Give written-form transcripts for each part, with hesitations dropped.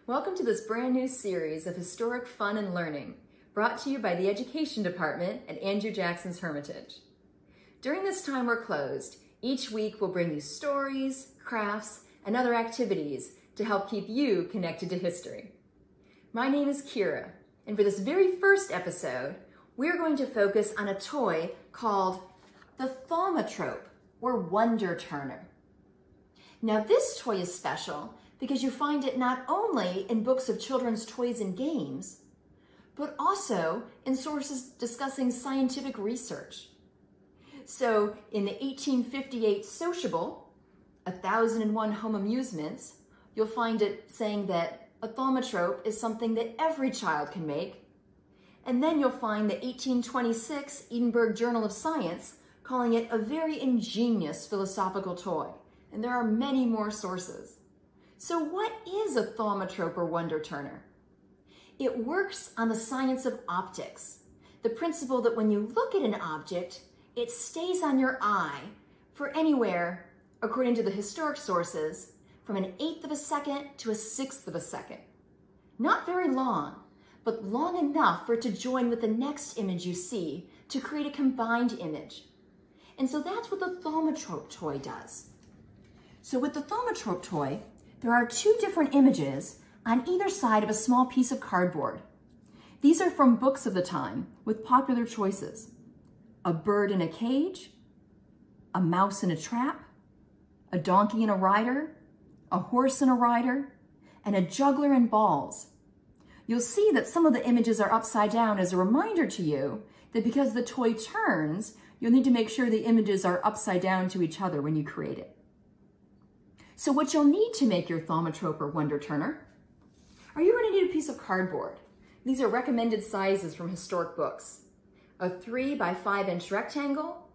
Welcome to this brand new series of historic fun and learning, brought to you by the Education Department at Andrew Jackson's Hermitage. During this time we're closed, each week we'll bring you stories, crafts, and other activities to help keep you connected to history. My name is Kira, and for this very first episode, we're going to focus on a toy called the Thaumatrope, or Wonder Turner. Now this toy is special because you find it not only in books of children's toys and games, but also in sources discussing scientific research. So in the 1858 Sociable, 1001 Home Amusements, you'll find it saying that a thaumatrope is something that every child can make. And then you'll find the 1826 Edinburgh Journal of Science calling it a very ingenious philosophical toy. And there are many more sources. So what is a thaumatrope or wonder turner? It works on the science of optics, the principle that when you look at an object, it stays on your eye for anywhere, according to the historic sources, from an 1/8 of a second to a 1/6 of a second. Not very long, but long enough for it to join with the next image you see to create a combined image. And so that's what the thaumatrope toy does. So with the thaumatrope toy, there are 2 different images on either side of a small piece of cardboard. These are from books of the time with popular choices: a bird in a cage, a mouse in a trap, a donkey and a rider, a horse and a rider, and a juggler and balls. You'll see that some of the images are upside down as a reminder to you that because the toy turns, you'll need to make sure the images are upside down to each other when you create it. So what you'll need to make your thaumatrope or wonder turner are you going to need a piece of cardboard. These are recommended sizes from historic books: a 3 by 5 inch rectangle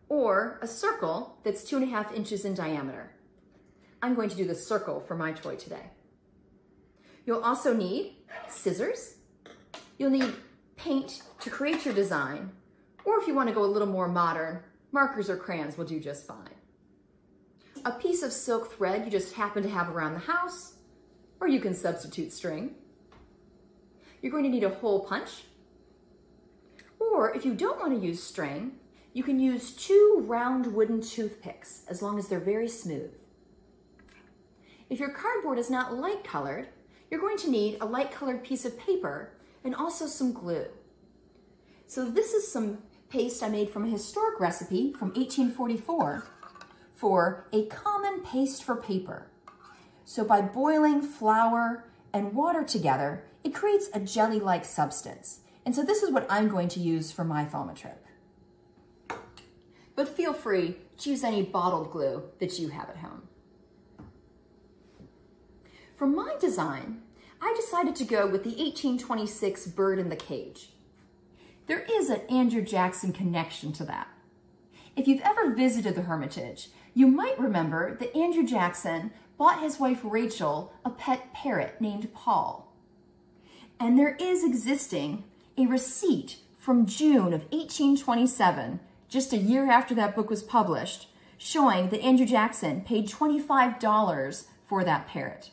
or a circle that's 2.5 inches in diameter. I'm going to do the circle for my toy today. You'll also need scissors. You'll need paint to create your design, or if you want to go a little more modern, markers or crayons will do just fine. A piece of silk thread you just happen to have around the house, or you can substitute string. You're going to need a hole punch, or if you don't want to use string, you can use 2 round wooden toothpicks, as long as they're very smooth. If your cardboard is not light colored, you're going to need a light colored piece of paper and also some glue. So this is some paste I made from a historic recipe from 1844 for a common paste for paper. So by boiling flour and water together, it creates a jelly-like substance. And so this is what I'm going to use for my thaumatrope. But feel free to use any bottled glue that you have at home. For my design, I decided to go with the 1826 bird in the cage. There is an Andrew Jackson connection to that. If you've ever visited the Hermitage, you might remember that Andrew Jackson bought his wife Rachel a pet parrot named Paul. And there is existing a receipt from June of 1827, just a year after that book was published, showing that Andrew Jackson paid $25 for that parrot.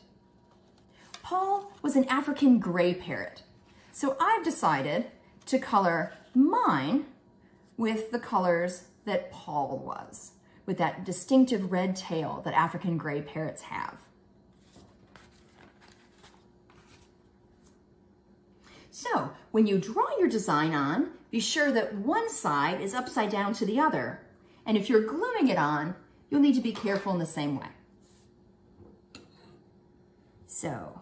Paul was an African gray parrot, so I've decided to color mine with the colors that Paul was, with that distinctive red tail that African gray parrots have. So when you draw your design on, be sure that one side is upside down to the other. And if you're gluing it on, you'll need to be careful in the same way. So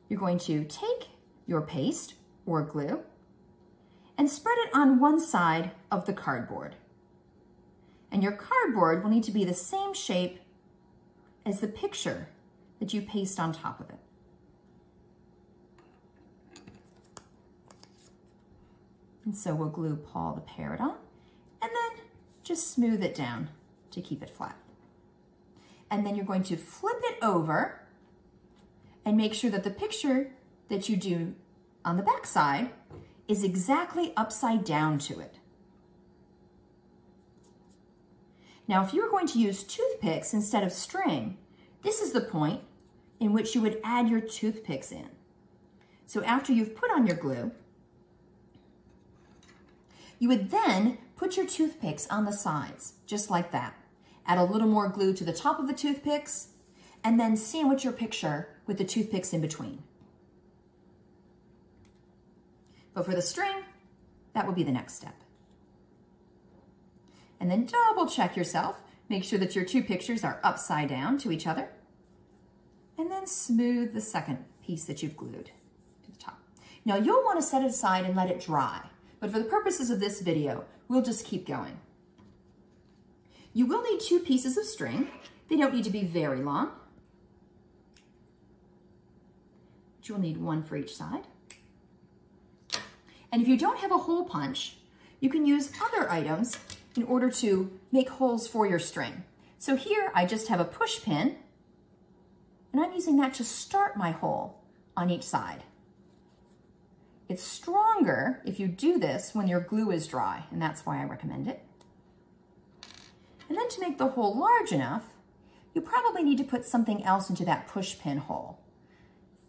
you're going to take your paste or glue and spread it on one side of the cardboard. And your cardboard will need to be the same shape as the picture that you paste on top of it. And so we'll glue Paul the parrot on, and then just smooth it down to keep it flat. And then you're going to flip it over and make sure that the picture that you do on the back side is exactly upside down to it. Now, if you were going to use toothpicks instead of string, this is the point in which you would add your toothpicks in. So after you've put on your glue, you would then put your toothpicks on the sides, just like that. Add a little more glue to the top of the toothpicks, and then sandwich your picture with the toothpicks in between. But for the string, that would be the next step. And then double check yourself. Make sure that your two pictures are upside down to each other. And then smooth the second piece that you've glued to the top. Now you'll want to set it aside and let it dry. But for the purposes of this video, we'll just keep going. You will need 2 pieces of string. They don't need to be very long. But you'll need 1 for each side. And if you don't have a hole punch, you can use other items in order to make holes for your string. So here I just have a push pin, and I'm using that to start my hole on each side. It's stronger if you do this when your glue is dry, and that's why I recommend it. And then to make the hole large enough, you probably need to put something else into that push pin hole.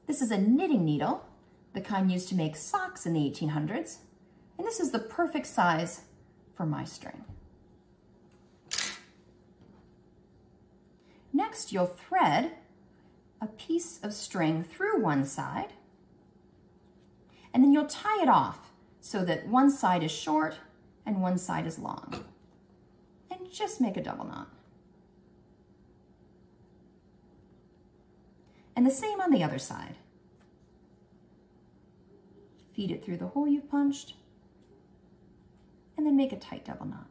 This is a knitting needle, the kind used to make socks in the 1800s, and this is the perfect size for my string. Next, you'll thread a piece of string through one side, and then you'll tie it off so that one side is short and one side is long. And just make a double knot. And the same on the other side. Feed it through the hole you've punched, and then make a tight double knot.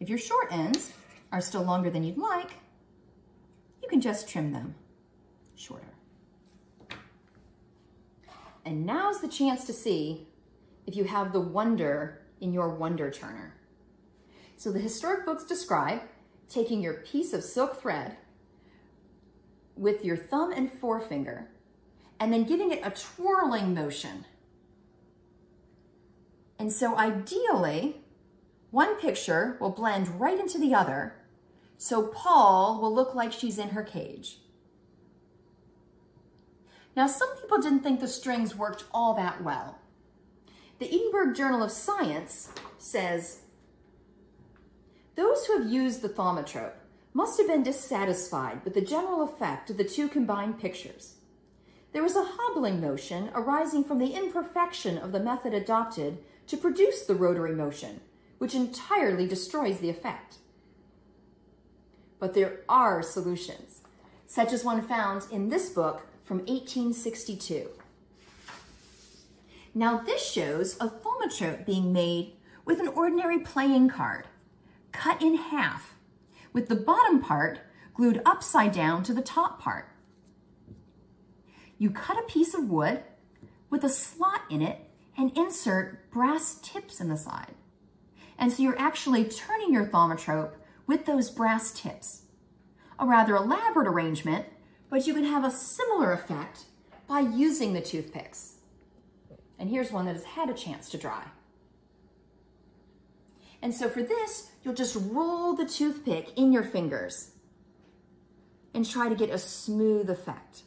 If your short ends are still longer than you'd like, you can just trim them shorter. And now's the chance to see if you have the wonder in your wonder turner. So the historic books describe taking your piece of silk thread with your thumb and forefinger and then giving it a twirling motion. And so ideally, one picture will blend right into the other, so Paul will look like she's in her cage. Now, some people didn't think the strings worked all that well. The Edinburgh Journal of Science says, "Those who have used the thaumatrope must have been dissatisfied with the general effect of the 2 combined pictures. There was a hobbling motion arising from the imperfection of the method adopted to produce the rotary motion, which entirely destroys the effect. But there are solutions, such as one found in this book from 1862. Now this shows a thaumatrope being made with an ordinary playing card, cut in half, with the bottom part glued upside down to the top part. You cut a piece of wood with a slot in it and insert brass tips in the side. And so you're actually turning your thaumatrope with those brass tips. A rather elaborate arrangement, but you can have a similar effect by using the toothpicks. And here's one that has had a chance to dry. And so for this, you'll just roll the toothpick in your fingers and try to get a smooth effect.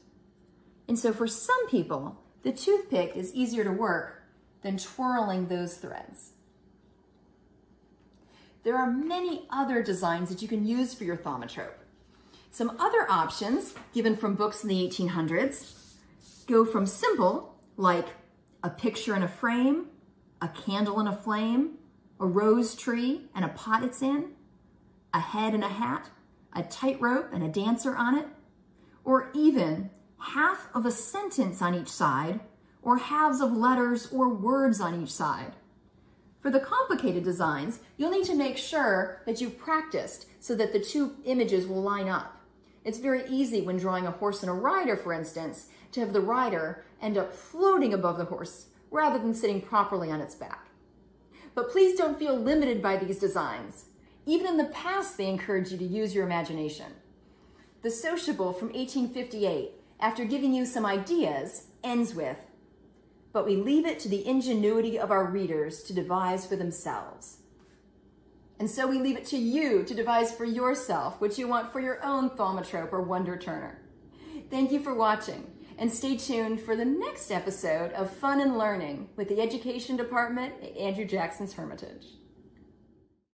And so for some people, the toothpick is easier to work than twirling those threads. There are many other designs that you can use for your thaumatrope. Some other options, given from books in the 1800s, go from simple, like a picture in a frame, a candle in a flame, a rose tree and a pot it's in, a head and a hat, a tightrope and a dancer on it, or even half of a sentence on each side, or halves of letters or words on each side. For the complicated designs, you'll need to make sure that you've practiced so that the 2 images will line up. It's very easy when drawing a horse and a rider, for instance, to have the rider end up floating above the horse rather than sitting properly on its back. But please don't feel limited by these designs. Even in the past, they encourage you to use your imagination. The Sociable from 1858, after giving you some ideas, ends with, "But we leave it to the ingenuity of our readers to devise for themselves. And so we leave it to you to devise for yourself what you want for your own thaumatrope or wonder turner. Thank you for watching, and stay tuned for the next episode of Fun and Learning with the Education Department at Andrew Jackson's Hermitage.